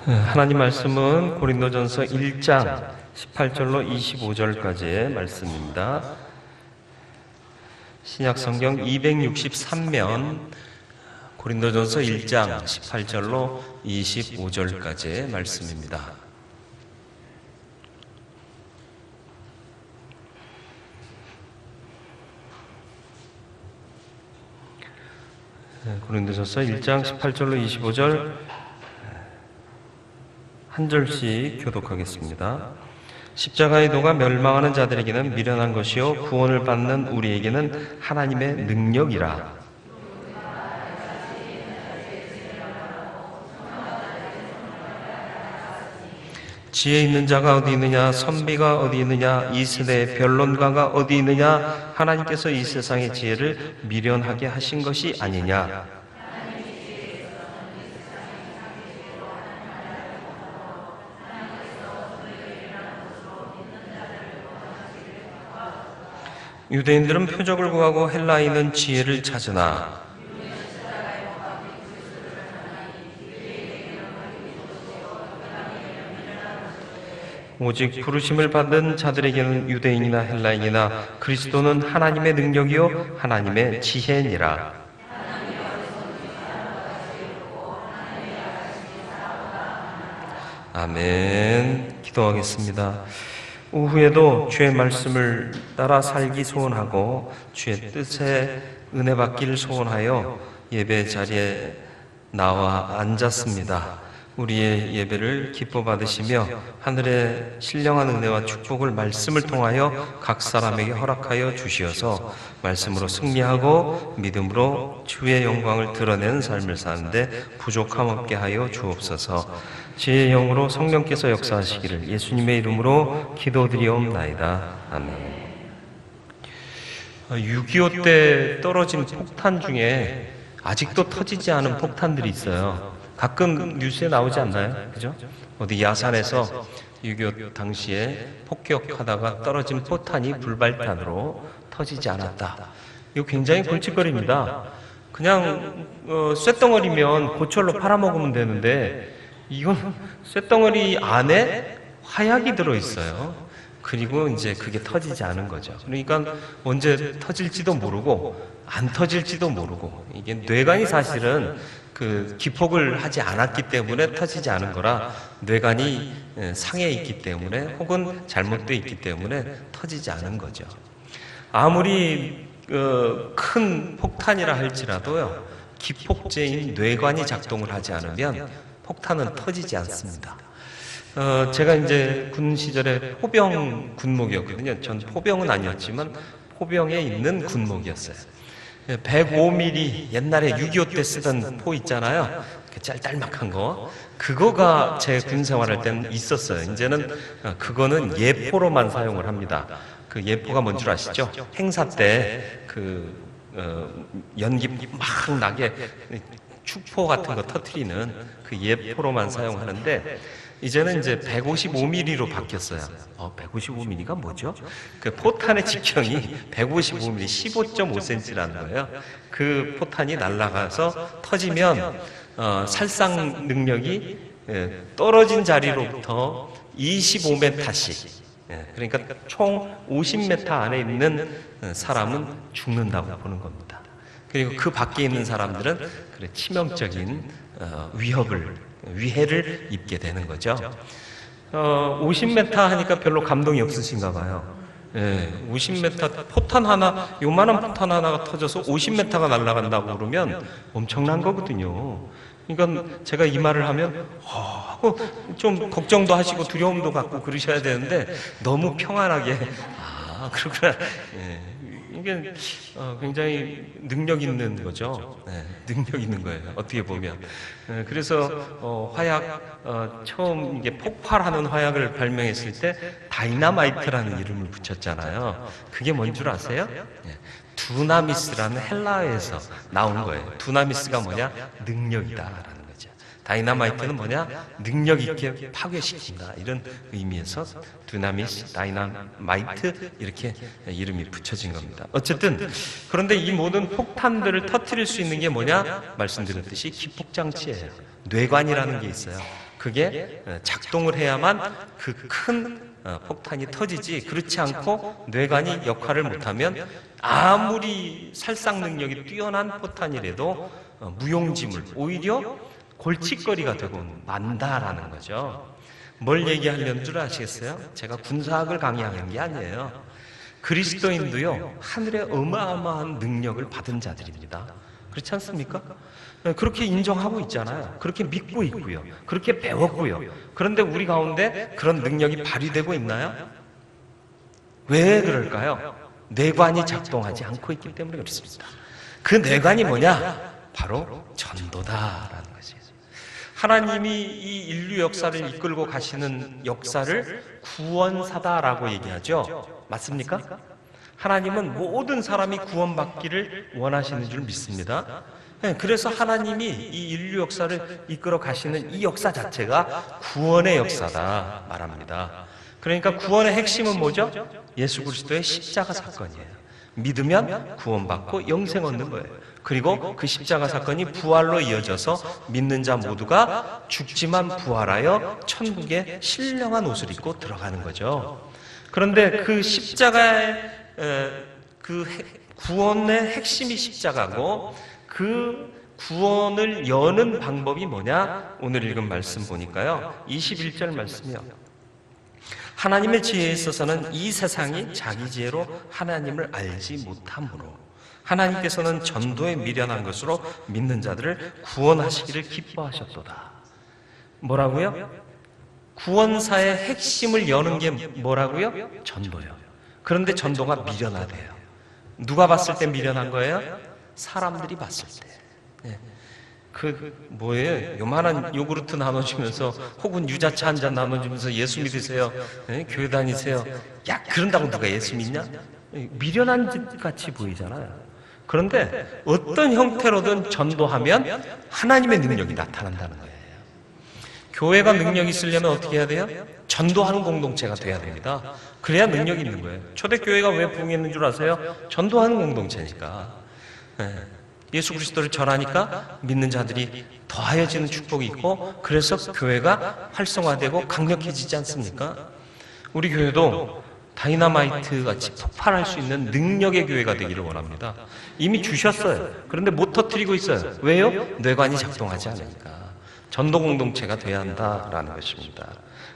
하나님 말씀은 고린도전서 1장 18절로 25절까지의 말씀입니다. 신약성경 263면 고린도전서 1장 18절로 25절까지의 말씀입니다. 고린도전서 1장 18절로 25절 한 절씩 교독하겠습니다. 십자가의 도가 멸망하는 자들에게는 미련한 것이요 구원을 받는 우리에게는 하나님의 능력이라. 지혜 있는 자가 어디 있느냐, 선비가 어디 있느냐, 이 세대의 변론가가 어디 있느냐. 하나님께서 이 세상의 지혜를 미련하게 하신 것이 아니냐. 유대인들은 표적을 구하고 헬라인은 지혜를 찾으나 오직 부르심을 받은 자들에게는 유대인이나 헬라인이나 그리스도는 하나님의 능력이요 하나님의 지혜니라. 아멘. 기도하겠습니다. 오후에도 주의 말씀을 따라 살기 소원하고 주의 뜻에 은혜 받기를 소원하여 예배 자리에 나와 앉았습니다. 우리의 예배를 기뻐 받으시며 하늘의 신령한 은혜와 축복을 말씀을 통하여 각 사람에게 허락하여 주시어서 말씀으로 승리하고 믿음으로 주의 영광을 드러내는 삶을 사는데 부족함 없게 하여 주옵소서. 지혜의 영으로 성령께서 역사하시기를 예수님의 이름으로 기도드리옵나이다. 아멘. 6.25 때 떨어진 폭탄 중에 아직도 터지지 않은 폭탄들이 있어요. 가끔 뉴스에 나오지 않나요? 그죠? 어디 야산에서 6.25 당시에 폭격하다가 떨어진 포탄이 불발탄으로 터지지 않았다. 이거 굉장히 골칫거리입니다. 그냥 쇳덩어리면 고철로 팔아먹으면 되는데 이건 쇳덩어리 안에 화약이 들어있어요. 그리고 이제 그게 터지지 않은 거죠. 그러니까 언제 터질지도 모르고 안 터질지도 모르고, 이게 뇌관이 사실은 그 기폭을 하지 않았기 때문에 터지지 않은 거라, 뇌관이 상해 있기 때문에 혹은 잘못되어 있기 때문에 터지지 않은 거죠. 아무리 큰 폭탄이라 할지라도요, 기폭제인 뇌관이 작동을 하지 않으면 폭탄은 터지지 않습니다. 제가 이제 군 시절에 포병 군목이었거든요. 전 포병은 아니었지만 포병에 있는 군목이었어요. 105mm 옛날에 6.25 때 쓰던 포 있잖아요. 그 짤짤막한 거. 그거가 제 군 생활할 때는 있었어요. 이제는 그거는 예포로만 사용을 합니다. 그 예포가 뭔 줄 아시죠? 행사 때 그 연기 막 나게 축포 같은 거 터트리는 그 예포로만 사용하는데, 이제는 이제 155mm로 바뀌었어요. 155mm가 뭐죠? 그 포탄의 직경이 155mm, 15.5cm라는 거예요. 그 포탄이 날아가서 터지면 살상 능력이 떨어진 자리로부터 25m씩, 그러니까 총 50m 안에 있는 사람은 죽는다고 보는 겁니다. 그리고 그 밖에 있는 사람들은 그래 치명적인 위해를 입게 되는 거죠. 50m 하니까 별로 감동이 없으신가 봐요. 50m 포탄 하나, 요만한 포탄 하나가 터져서 50m가 날아간다고 그러면 엄청난 거거든요. 그러니까 제가 이 말을 하면 하고 좀 걱정도 하시고 두려움도 갖고 그러셔야 되는데, 너무 평안하게 그렇구나. 이게 굉장히 능력 있는 거죠. 능력 있는 거예요. 어떻게 보면. 그래서 화약, 처음 이게 폭발하는 화약을 발명했을 때 다이나마이트라는 이름을 붙였잖아요. 그게 뭔 줄 아세요? 두나미스라는 헬라어에서 나온 거예요. 두나미스가 뭐냐? 능력이다라는 거죠. 다이나마이트는 뭐냐? 능력 있게 파괴시킨다, 이런 의미에서 두나미스, 다이나마이트 이렇게 이름이 붙여진 겁니다. 어쨌든 그런데 이 모든 폭탄들을 터뜨릴 수 있는 게 뭐냐? 말씀드렸듯이 기폭장치예요. 뇌관이라는 게 있어요. 그게 작동을 해야만 그 큰 폭탄이 터지지, 그렇지 않고 뇌관이 역할을 못하면 아무리 살상 능력이 뛰어난 포탄이라도 무용지물, 오히려 골칫거리가 되고 만다라는 거죠. 뭘 얘기하려는 줄 아시겠어요? 제가 군사학을 강의하는 게 아니에요. 그리스도인도요, 하늘의 어마어마한 능력을 받은 자들입니다. 그렇지 않습니까? 그렇게 인정하고 있잖아요. 그렇게 믿고 있고요. 그렇게 배웠고요. 그런데 우리 가운데 그런 능력이 발휘되고 있나요? 왜 그럴까요? 뇌관이 작동하지 않고 있기 때문에 그렇습니다. 그 뇌관이 뭐냐? 바로 전도다라는 것이에요. 하나님이 이 인류 역사를 이끌고 가시는 역사를 구원사다라고 얘기하죠. 맞습니까? 하나님은 모든 사람이 구원받기를 원하시는 줄 믿습니다. 그래서 하나님이 이 인류 역사를 이끌어 가시는 이 역사 자체가 구원의 역사다 말합니다. 그러니까 구원의 핵심은 뭐죠? 예수 그리스도의 십자가 사건이에요. 믿으면 구원받고 영생 얻는 거예요. 그리고 그 십자가 사건이 부활로 이어져서 믿는 자 모두가 죽지만 부활하여 천국에 신령한 옷을 입고 들어가는 거죠. 그런데 그 십자가의 그 구원의 핵심이 십자가고, 그 구원을 여는 방법이 뭐냐? 오늘 읽은 말씀 보니까요, 21절 말씀이요. 하나님의 지혜에 있어서는 이 세상이 자기 지혜로 하나님을 알지 못하므로 하나님께서는 전도에 미련한 것으로 믿는 자들을 구원하시기를 기뻐하셨도다. 뭐라고요? 구원사의 핵심을 여는 게 뭐라고요? 전도요. 그런데 전도가 미련하대요. 누가 봤을 때 미련한 거예요? 사람들이 봤을 때. 뭐예요? 요만한 요구르트 나눠주면서, 혹은 유자차 한 잔 나눠주면서 예수 믿으세요, 교회 다니세요, 야, 그런다고 누가 예수 믿냐? 미련한 짓 같이 보이잖아요. 그런데 어떤 형태로든 전도하면 하나님의 능력이 나타난다는 거예요. 교회가 능력이 있으려면 어떻게 해야 돼요? 전도하는 공동체가 돼야 됩니다. 그래야 능력이 있는 거예요. 초대교회가 왜 부흥했는 줄 아세요? 전도하는 공동체니까. 예수 그리스도를 전하니까 믿는 자들이 더하여지는 축복이 있고, 그래서 교회가 활성화되고 강력해지지 않습니까? 우리 교회도 다이너마이트 같이 폭발할 수 있는 능력의 교회가 되기를 원합니다. 이미 주셨어요. 그런데 못 터뜨리고 있어요. 왜요? 뇌관이 작동하지 않으니까. 전도 공동체가 돼야 한다라는 것입니다.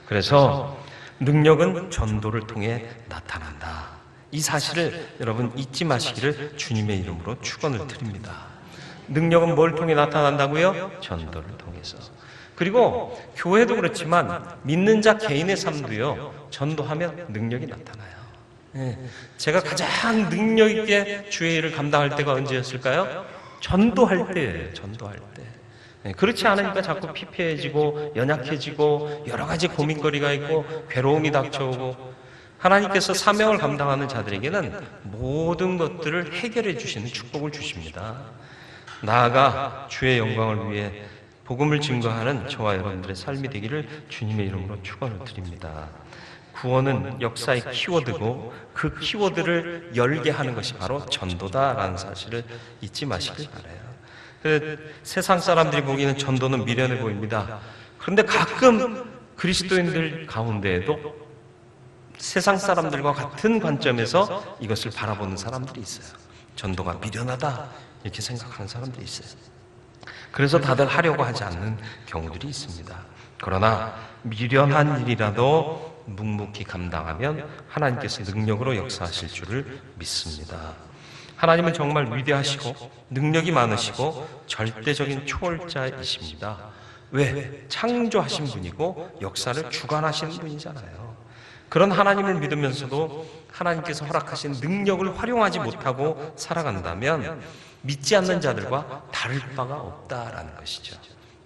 그래서 능력은 전도를 통해 나타난다. 이 사실을 여러분 잊지 마시기를 주님의 이름으로 축원을 드립니다. 능력은 뭘 통해 나타난다고요? 전도를 통해서. 그리고 교회도 그렇지만 믿는 자 개인의 삶도요, 전도하면 능력이 나타나요. 제가 가장 능력 있게 주의 일을 감당할 때가 언제였을까요? 전도할 때예요. 전도할 때. 그렇지 않으니까 자꾸 피폐해지고 연약해지고 여러 가지 고민거리가 있고 괴로움이 닥쳐오고, 하나님께서 사명을 감당하는 자들에게는 모든 것들을 해결해 주시는 축복을 주십니다. 나아가 주의 영광을 위해 복음을 증거하는 저와 여러분들의 삶이 되기를 주님의 이름으로 축원을 드립니다. 구원은 역사의 키워드고, 그 키워드를 열게 하는 것이 바로 전도다라는 사실을 잊지 마시길 바라요. 세상 사람들이 보기에는 전도는 미련해 보입니다. 그런데 가끔 그리스도인들 가운데에도 세상 사람들과 같은 관점에서 이것을 바라보는 사람들이 있어요. 전도가 미련하다 이렇게 생각하는 사람들이 있어요. 그래서 다들 하려고 하지 않는 경우들이 있습니다. 그러나 미련한 일이라도 묵묵히 감당하면 하나님께서 능력으로 역사하실 줄을 믿습니다. 하나님은 정말 위대하시고 능력이 많으시고 절대적인 초월자이십니다. 왜? 창조하신 분이고 역사를 주관하시는 분이잖아요. 그런 하나님을 믿으면서도 하나님께서 허락하신 능력을 활용하지 못하고 살아간다면 믿지 않는 자들과 다를 바가 없다라는 것이죠.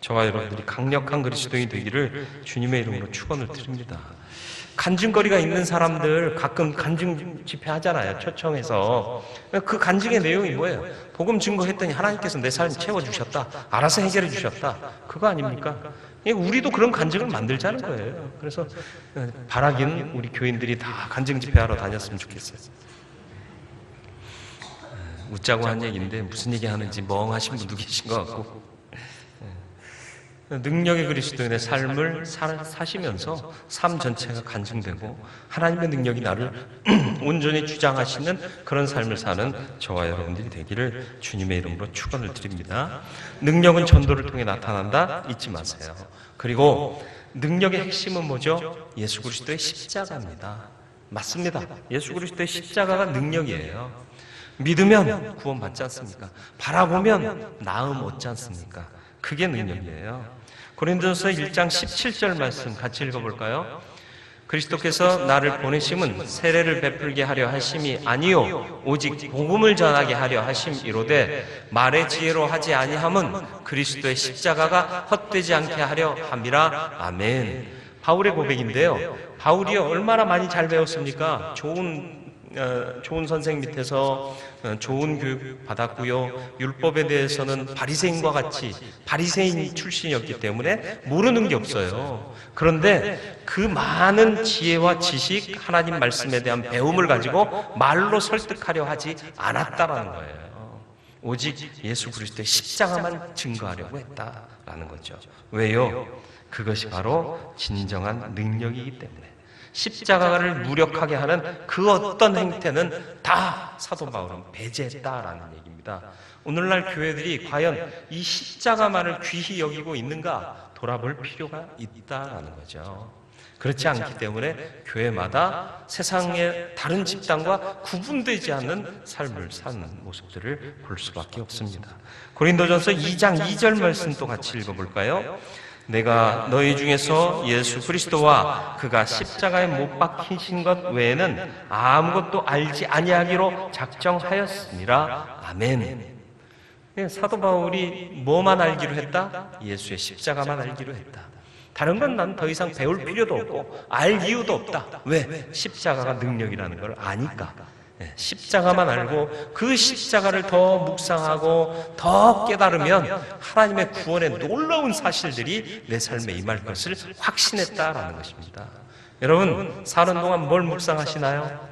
저와 여러분들이 강력한 그리스도인이 되기를 주님의 이름으로 축원을 드립니다. 간증거리가 있는 사람들 가끔 간증 집회 하잖아요. 초청해서. 그 간증의 내용이 뭐예요? 복음 증거했더니 하나님께서 내 삶 채워주셨다. 알아서 해결해 주셨다. 그거 아닙니까? 우리도 그런 간증을 만들자는 거예요. 그래서 바라기는 우리 교인들이 다 간증 집회 하러 다녔으면 좋겠어요. 웃자고 한 얘기인데 무슨 얘기 하는지 멍하신 분도 계신 것 같고, 능력의 그리스도인의 삶을 사시면서 삶 전체가 간증되고 하나님의 능력이 나를 온전히 주장하시는 그런 삶을 사는 저와 여러분들이 되기를 주님의 이름으로 축원을 드립니다. 능력은 전도를 통해 나타난다 잊지 마세요. 그리고 능력의 핵심은 뭐죠? 예수 그리스도의 십자가입니다. 맞습니다. 예수 그리스도의 십자가가 능력이에요. 믿으면 구원받지 않습니까? 바라보면 나음 얻지 않습니까? 그게 능력이에요. 고린도전서 1장 17절 말씀 같이 읽어볼까요? 그리스도께서 나를 보내심은 세례를 베풀게 하려 하심이 아니요 오직 복음을 전하게 하려 하심이로되 말의 지혜로 하지 아니함은 그리스도의 십자가가 헛되지 않게 하려 함이라. 아멘. 바울의 고백인데요. 바울이 얼마나 많이 잘 배웠습니까? 좋은 선생 밑에서 좋은 교육 받았고요. 율법에 대해서는 바리새인과 같이 바리새인 출신이었기 때문에 모르는 게 없어요. 그런데 그 많은 지혜와 지식, 하나님 말씀에 대한 배움을 가지고 말로 설득하려 하지 않았다라는 거예요. 오직 예수 그리스도의 십자가만 증거하려고 했다라는 거죠. 왜요? 그것이 바로 진정한 능력이기 때문에. 십자가를 무력하게 하는 그 어떤 행태는 다 사도 바울은 배제했다라는 얘기입니다. 오늘날 교회들이 과연 이 십자가만을 귀히 여기고 있는가 돌아볼 필요가 있다라는 거죠. 그렇지 않기 때문에 교회마다 세상의 다른 집단과 구분되지 않는 삶을 사는 모습들을 볼 수밖에 없습니다. 고린도전서 2장 2절 말씀 또 같이 읽어볼까요? 내가 너희 중에서 예수 그리스도와 그가 십자가에 못 박히신 것 외에는 아무것도 알지 아니하기로 작정하였습니다. 아멘. 사도 바울이 뭐만 알기로 했다? 예수의 십자가만 알기로 했다. 다른 건 난 더 이상 배울 필요도 없고 알 이유도 없다. 왜? 십자가가 능력이라는 걸 아니까. 십자가만 알고 그 십자가를 더 묵상하고 더 깨달으면 하나님의 구원의 놀라운 사실들이 내 삶에 임할 것을 확신했다라는 것입니다. 여러분 사는 동안 뭘 묵상하시나요?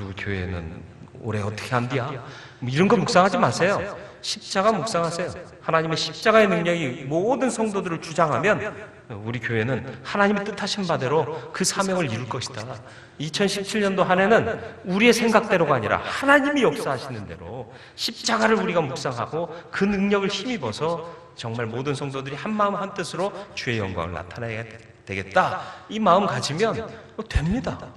우리 교회는 올해 어떻게 한디야? 이런 거 묵상하지 마세요. 십자가 묵상하세요. 하나님의 십자가의 능력이 모든 성도들을 주장하면 우리 교회는 하나님의 뜻하신 바대로 그 사명을 이룰 것이다. 2017년도 한 해는 우리의 생각대로가 아니라 하나님이 역사하시는 대로 십자가를 우리가 묵상하고 그 능력을 힘입어서 정말 모든 성도들이 한 마음 한 뜻으로 주의 영광을 나타내야 되겠다. 이 마음 가지면 됩니다.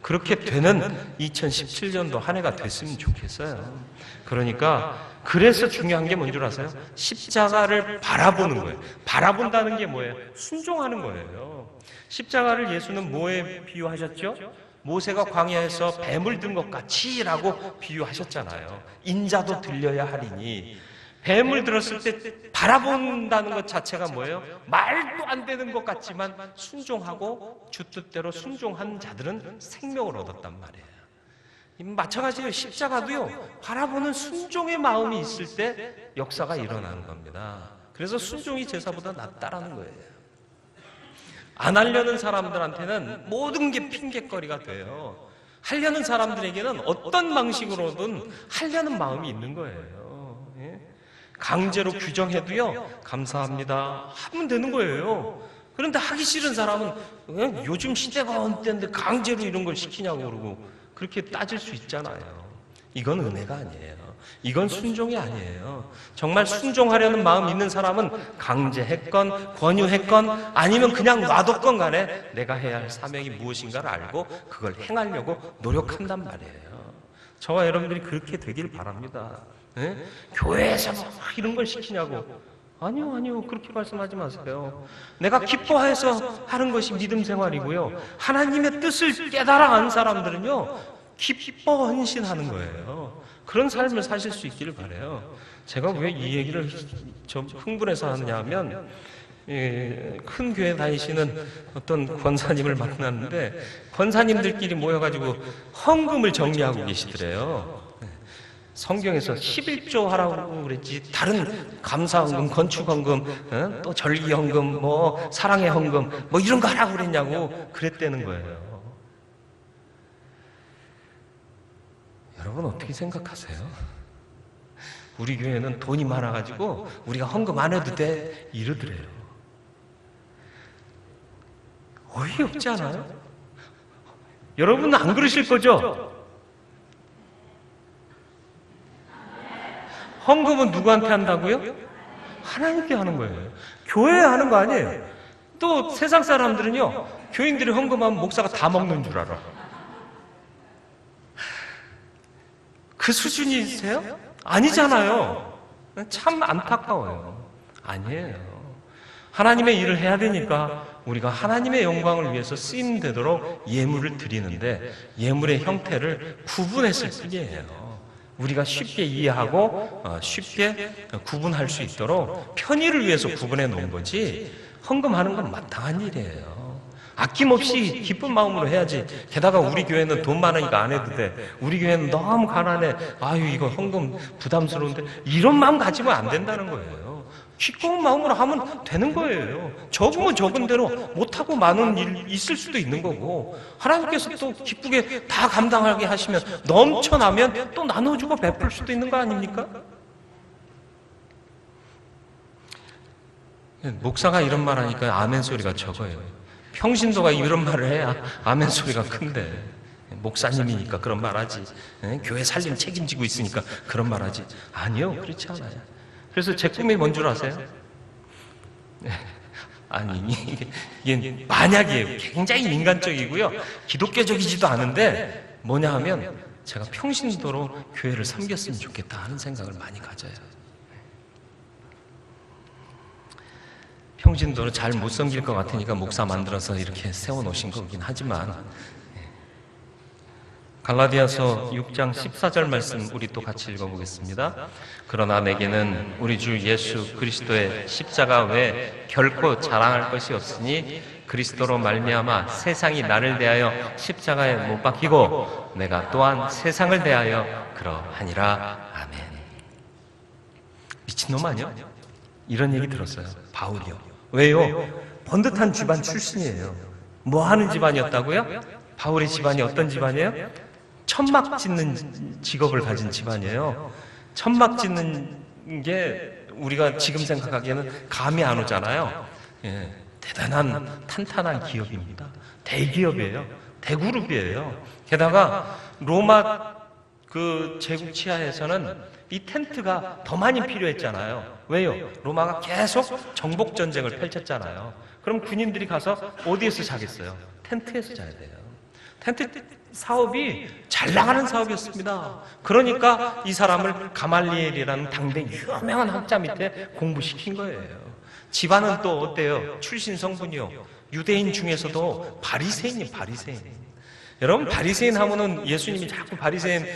그렇게 되는 2017년도 한 해가 됐으면 좋겠어요. 그러니까 그래서 중요한 게 뭔 줄 아세요? 십자가를 바라보는 거예요. 바라본다는 게 뭐예요? 순종하는 거예요. 십자가를 예수는 뭐에 비유하셨죠? 모세가 광야에서 뱀을 든 것 같이라고 비유하셨잖아요. 인자도 들려야 하리니. 뱀을 들었을 때 바라본다는 것 자체가 뭐예요? 말도 안 되는 것 같지만 순종하고 주 뜻대로 순종한 자들은 생명을 얻었단 말이에요. 마찬가지로 십자가도요, 바라보는 순종의 마음이 있을 때 역사가 일어나는 겁니다. 그래서 순종이 제사보다 낫다라는 거예요. 안 하려는 사람들한테는 모든 게 핑계거리가 돼요. 하려는 사람들에게는 어떤 방식으로든 하려는 마음이 있는 거예요. 강제로 규정해도요, 감사합니다 하면 되는 거예요. 그런데 하기 싫은 사람은 요즘 시대가 어느 때인데 강제로 이런 걸 시키냐고 그러고 그렇게 따질 수 있잖아요. 이건 은혜가 아니에요. 이건 순종이 아니에요. 정말 순종하려는 마음 있는 사람은 강제했건 권유했건 아니면 그냥 놔뒀건 간에 내가 해야 할 사명이 무엇인가를 알고 그걸 행하려고 노력한단 말이에요. 저와 여러분들이 그렇게 되길 바랍니다. 교회에서 뭐 이런 걸 시키냐고. 아니요. 그렇게 말씀하지 마세요. 내가 기뻐해서 하는 것이 믿음 생활이고요. 하나님의 뜻을 깨달아 간 사람들은요, 기뻐 헌신하는 거예요. 그런 삶을 사실 수 있기를 바라요. 제가 왜 이 얘기를 좀 흥분해서 하느냐 하면, 큰 교회 다니시는 어떤 권사님을 만났는데, 권사님들끼리 모여가지고 헌금을 정리하고 계시더래요. 성경에서 11조 하라고 그랬지 다른 감사헌금, 건축헌금, 또 절기헌금, 뭐 사랑의 헌금 뭐 이런 거 하라고 그랬냐고 그랬다는 거예요. 여러분 어떻게 생각하세요? 우리 교회는 돈이 많아가지고 우리가 헌금 안 해도 돼 이러더래요. 어이없지 않아요? 여러분은 안 그러실 거죠? 헌금은 누구한테 한다고요? 하나님께 하는 거예요. 교회에 하는 거 아니에요. 또 세상 사람들은요, 교인들이 헌금하면 목사가 다 먹는 줄 알아. 그 수준이세요? 아니잖아요. 참 안타까워요. 아니에요. 하나님의 일을 해야 되니까 우리가 하나님의 영광을 위해서 쓰임 되도록 예물을 드리는데 예물의 형태를 구분했을 뿐이에요. 우리가 쉽게 이해하고 쉽게 구분할 수 있도록 편의를 위해서 구분해 놓은 거지, 헌금하는 건 마땅한 일이에요. 아낌없이 기쁜 마음으로 해야지. 게다가 우리 교회는 돈 많으니까 안 해도 돼. 우리 교회는 너무 가난해. 아유, 이거 헌금 부담스러운데. 이런 마음 가지면 안 된다는 거예요. 기꺼운 마음으로 하면 되는 거예요. 적으면 적은 대로, 못하고 많은 일 있을 수도 있는 거고, 하나님께서 또 기쁘게 다 감당하게 하시면, 넘쳐나면 또 나눠주고 베풀 수도 있는 거 아닙니까? 목사가 이런 말 하니까 아멘 소리가 적어요. 평신도가 이런 말을 해야 아멘 소리가 큰데, 목사님이니까 그런 말 하지, 교회 살림 책임지고 있으니까 그런 말 하지. 아니요, 그렇지 않아요. 그래서 제 꿈이 뭔 줄 아세요? 아니, 이게 만약이에요. 굉장히 인간적이고요, 기독교적이지도 않은데, 뭐냐 하면 제가 평신도로 교회를 섬겼으면 좋겠다 하는 생각을 많이 가져요. 평신도로 잘 못 섬길 것 같으니까 목사 만들어서 이렇게 세워놓으신 거긴 하지만, 갈라디아서 6장 14절 말씀 우리 또 같이 읽어보겠습니다. 그러나 내게는 우리 주 예수 그리스도의 십자가 외에 결코 자랑할 것이 없으니 그리스도로 말미암아 세상이 나를 대하여 십자가에 못 박히고 내가 또한 세상을 대하여 그러하니라. 아멘. 미친놈 아니야? 이런 얘기 들었어요. 바울이요. 왜요? 번듯한 집안 출신이에요. 뭐 하는 집안이었다고요? 바울의 집안이 어떤 집안이에요? 천막 짓는 직업을 가진 집안이에요. 천막 짓는 게 우리가 지금 생각하기에는 감이 안 오잖아요. 예, 대단한 탄탄한 기업입니다. 대기업이에요. 대그룹이에요. 게다가 로마 그 제국 치하에서는 이 텐트가 더 많이 필요했잖아요. 왜요? 로마가 계속 정복 전쟁을 펼쳤잖아요. 그럼 군인들이 가서 어디에서 자겠어요? 텐트에서 자야 돼요. 텐트 사업이 잘 나가는 사업이었습니다. 그러니까 이 사람을 가말리엘이라는 당대 유명한 학자 밑에 공부시킨 거예요. 집안은 또 어때요? 출신 성분이요. 유대인 중에서도 바리새인이 바리새인. 여러분, 바리새인 하면은 예수님이 자꾸 바리새인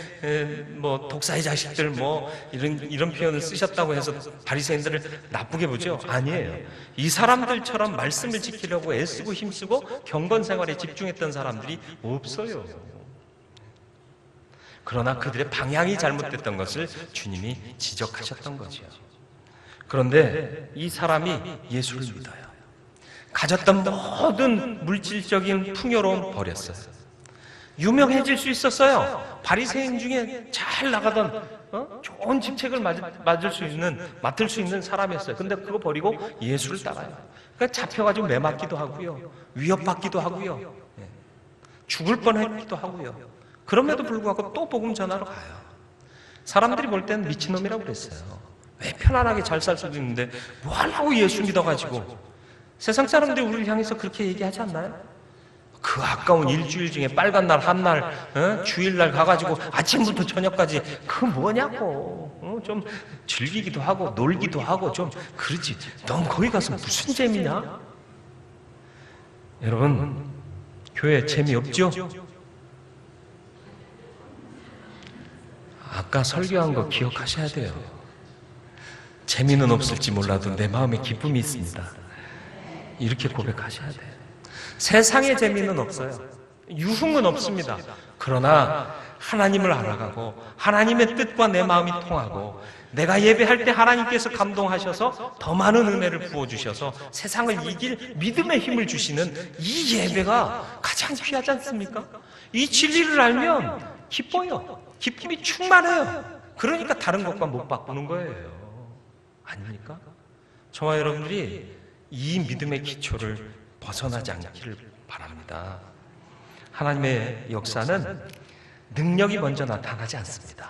뭐 독사의 자식들 뭐 이런 표현을 쓰셨다고 해서 바리새인들을 나쁘게 보죠? 아니에요. 이 사람들처럼 말씀을 지키려고 애쓰고 힘쓰고 경건 생활에 집중했던 사람들이 없어요. 그러나 그들의 방향이 잘못됐던 것을 주님이 지적하셨던 거죠. 그런데 이 사람이 예수를 믿어요. 가졌던 모든 물질적인 풍요로움 버렸어요. 유명해질 수 있었어요. 바리새인 중에 잘 나가던 좋은 직책을 맡을 수 있는 사람이었어요. 근데 그거 버리고 예수를 따라요. 그러니까 잡혀가지고 매맞기도 하고요, 위협받기도 하고요, 죽을 뻔했기도 하고요. 그럼에도 불구하고 또 복음 전하러 가요. 사람들이 볼 때는 미친놈이라고 그랬어요. 왜 편안하게 잘 살 수도 있는데 뭐 하려고 예수 믿어가지고. 세상 사람들이 우리를 향해서 그렇게 얘기하지 않나요? 그 아까운 일주일 중에 빨간 날 한 날, 주일날 가가지고 아침부터 저녁까지 그 뭐냐고. 좀 즐기기도 하고 놀기도 하고 좀 그러지. 넌 거기 가서 무슨 재미냐? 여러분, 교회 재미없죠? 아까 설교한 거 기억하셔야 돼요. 재미는 없을지 몰라도 내 마음에 기쁨이 있습니다. 이렇게 고백하셔야 돼요. 세상의 재미는 없어요. 유흥은 없습니다. 그러나 하나님을 알아가고 하나님의 뜻과 내 마음이 통하고 내가 예배할 때 하나님께서 감동하셔서 더 많은 은혜를 부어주셔서 세상을 이길 믿음의 힘을 주시는 이 예배가 가장 귀하지 않습니까? 이 진리를 알면 기뻐요. 기쁨이 충만해요. 그러니까 다른 것과 못 바꾸는 거예요. 아닙니까? 저와 여러분들이 이 믿음의 기초를 벗어나지 않기를 바랍니다. 하나님의 역사는 능력이 먼저 나타나지 않습니다.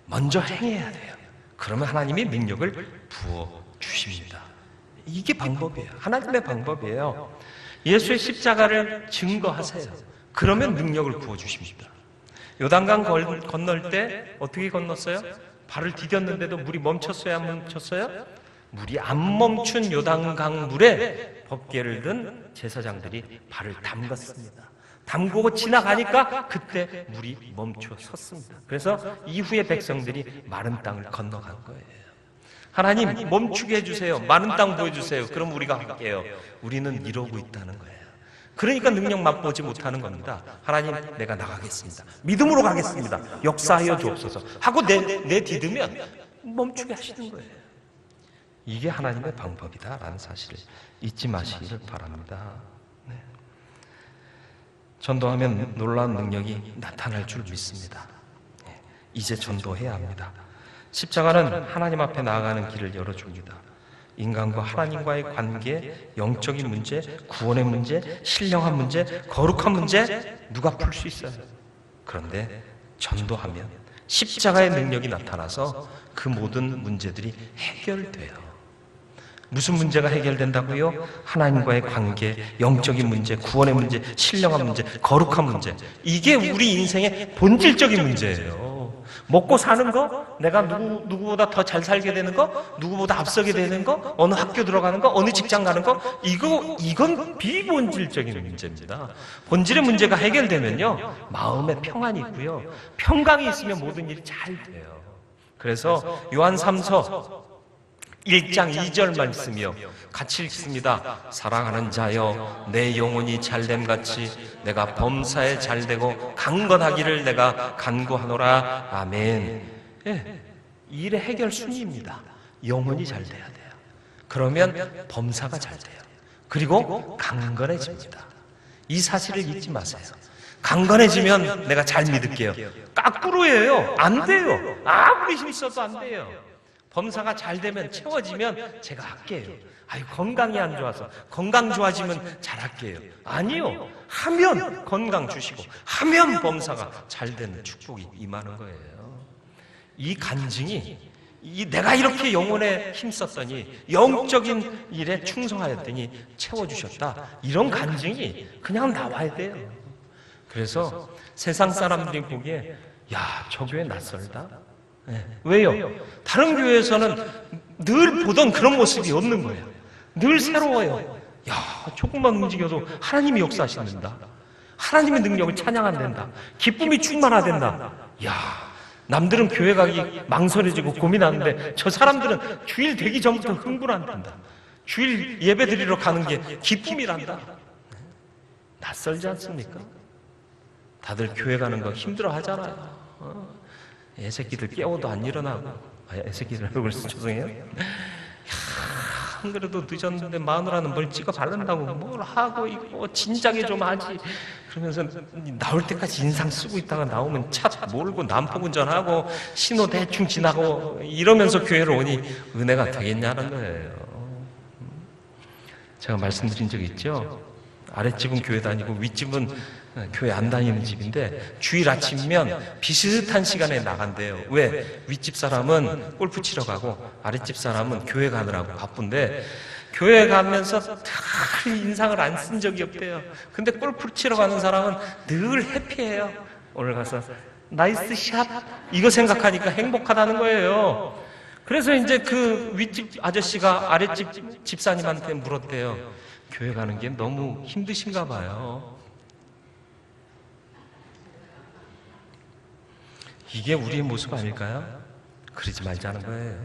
먼저 행해야 돼요. 그러면 하나님이 능력을 부어주십니다. 이게 방법이에요. 하나님의 방법이에요. 예수의 십자가를 증거하세요. 그러면 능력을 부어주십니다. 요단강 건널 때 어떻게 건넜어요? 발을 디뎠는데도 물이 멈췄어요? 안 멈췄어요? 물이 안 멈춘 요단강 물에 법궤를 든 제사장들이 발을 담갔습니다. 담그고 지나가니까 그때 물이 멈춰 섰습니다. 그래서 이후에 백성들이 마른 땅을 건너간 거예요. 하나님 멈추게 해주세요. 마른 땅 보여주세요. 그럼 우리가 할게요. 우리는 이러고 있다는 거예요. 그러니까 능력 맛보지 못하는 겁니다. 하나님 내가 나가겠습니다. 믿음으로 가겠습니다. 역사하여 주옵소서 하고 내디디면 멈추게 하시는 거예요. 이게 하나님의 방법이다라는 사실을 잊지 마시기를 바랍니다. 네. 전도하면 놀라운 능력이 나타날 줄 믿습니다. 네. 이제 전도해야 합니다. 십자가는 하나님 앞에 나아가는 길을 열어줍니다. 인간과 하나님과의 관계, 영적인 문제, 구원의 문제, 신령한 문제, 거룩한 문제 누가 풀 수 있어요? 그런데 전도하면 십자가의 능력이 나타나서 그 모든 문제들이 해결돼요. 무슨 문제가 해결된다고요? 하나님과의 관계, 영적인 문제, 구원의 문제, 신령한 문제, 거룩한 문제. 이게 우리 인생의 본질적인 문제예요. 먹고 사는 거, 내가 누구보다 더 잘 살게 되는 거, 누구보다 앞서게 되는 거, 어느 학교 들어가는 거, 어느 직장 가는 거, 이건 비본질적인 문제입니다. 본질의 문제가 해결되면요, 마음에 평안이 있고요, 평강이 있으면 모든 일이 잘 돼요. 그래서 요한 3서 1장 2절 말씀이요. 같이 읽습니다. 사랑하는 자여 내 영혼이 잘됨같이 내가 범사에 잘되고 강건하기를 내가 간구하노라. 아멘. 예, 일의 해결 순위입니다. 영혼이 잘 돼야 돼요. 그러면 범사가 잘 돼요. 그리고 강건해집니다. 이 사실을 잊지 마세요. 강건해지면 내가 잘 믿을게요. 까꾸로예요. 안 돼요. 아무리 힘써도 안 돼요. 범사가 잘 되면, 채워지면 제가 할게요. 아유, 건강이 안 좋아서 건강 좋아지면 잘할게요. 아니요. 하면 건강 주시고 하면 범사가 잘 되는 축복이 임하는 거예요. 이 간증이, 내가 이렇게 영혼에 힘썼더니 영적인 일에 충성하였더니 채워주셨다, 이런 간증이 그냥 나와야 돼요. 그래서 세상 사람들이 보기에 야, 저 교회 낯설다. 네. 왜요? 다른 교회에서는 늘 보던 그런 모습이 없는 거예요. 늘 새로워요. 야, 조금만 움직여도 하나님이 역사하신다. 하나님의 능력을 찬양한단다. 기쁨이 충만하단다. 야, 남들은 교회 가기 망설여지고 고민하는데 저 사람들은 주일 되기 전부터 흥분한단다. 주일 예배 드리러 가는 게 기쁨이란다. 낯설지 않습니까? 다들 교회 가는 거 힘들어 하잖아요. 애새끼들 깨워도 안 일어나고. 애새끼들하고 그래서 죄송해요. 안 그래도 늦었는데 마누라는 뭘 찍어 바른다고 뭘 하고 있고 진작에 좀 하지. 그러면서 나올 때까지 인상 쓰고 있다가 나오면 차 몰고 난폭 운전하고 신호 대충 지나고 이러면서 교회를 오니 은혜가 되겠냐는 거예요. 제가 말씀드린 적 있죠? 아랫집은 교회 다니고 윗집은 교회 안 다니는 집인데 주일 아침이면 비슷한 시간에 나간대요. 왜? 윗집 사람은 골프 치러 가고 아랫집 사람은 교회 가느라고 바쁜데 교회 가면서 늘 인상을 안 쓴 적이 없대요. 근데 골프 치러 가는 사람은 늘 해피해요. 오늘 가서 나이스 샷 이거 생각하니까 행복하다는 거예요. 그래서 이제 그 윗집 아저씨가 아랫집 집사님한테 물었대요. 교회 가는 게 너무 힘드신가 봐요. 이게 우리의 모습 아닐까요? 그러지 말자는 거예요.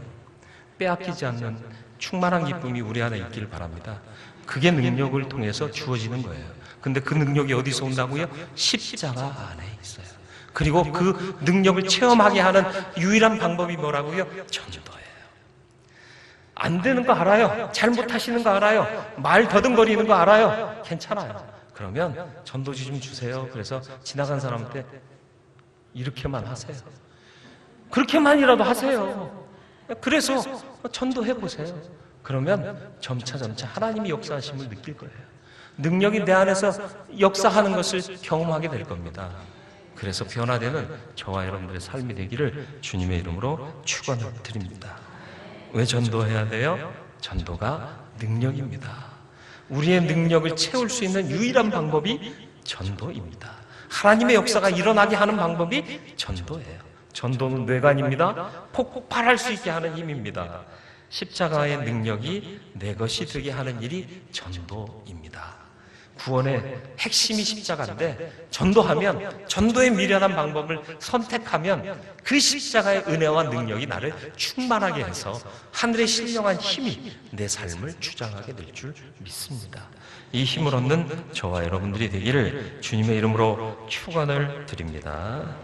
빼앗기지 않는 충만한 기쁨이 우리 안에 있기를 바랍니다. 그게 능력을 통해서 주어지는 거예요. 근데 그 능력이 어디서 온다고요? 십자가 안에 있어요. 그리고 그 능력을 체험하게 하는 유일한 방법이 뭐라고요? 전도예요. 안 되는 거 알아요. 잘못하시는 거 알아요. 말 더듬거리는 거 알아요. 괜찮아요. 그러면 전도지 좀 주세요. 그래서 지나간 사람한테 이렇게만 하세요. 그렇게만이라도 하세요. 그래서 전도해 보세요. 그러면 점차 하나님이 역사하심을 느낄 거예요. 능력이 내 안에서 역사하는 것을 경험하게 될 겁니다. 그래서 변화되는 저와 여러분들의 삶이 되기를 주님의 이름으로 축원을 드립니다. 왜 전도해야 돼요? 전도가 능력입니다. 우리의 능력을 채울 수 있는 유일한 방법이 전도입니다. 하나님의 역사가 일어나게 하는 방법이 전도예요. 전도는 뇌관입니다. 폭발할 수 있게 하는 힘입니다. 십자가의 능력이 내 것이 되게 하는 일이 전도입니다. 구원의 핵심이 십자가인데 전도하면, 전도의 미련한 방법을 선택하면 그 십자가의 은혜와 능력이 나를 충만하게 해서 하늘의 신령한 힘이 내 삶을 주장하게 될 줄 믿습니다. 이 힘을 얻는 저와 여러분들이 되기를 주님의 이름으로 축원을 드립니다.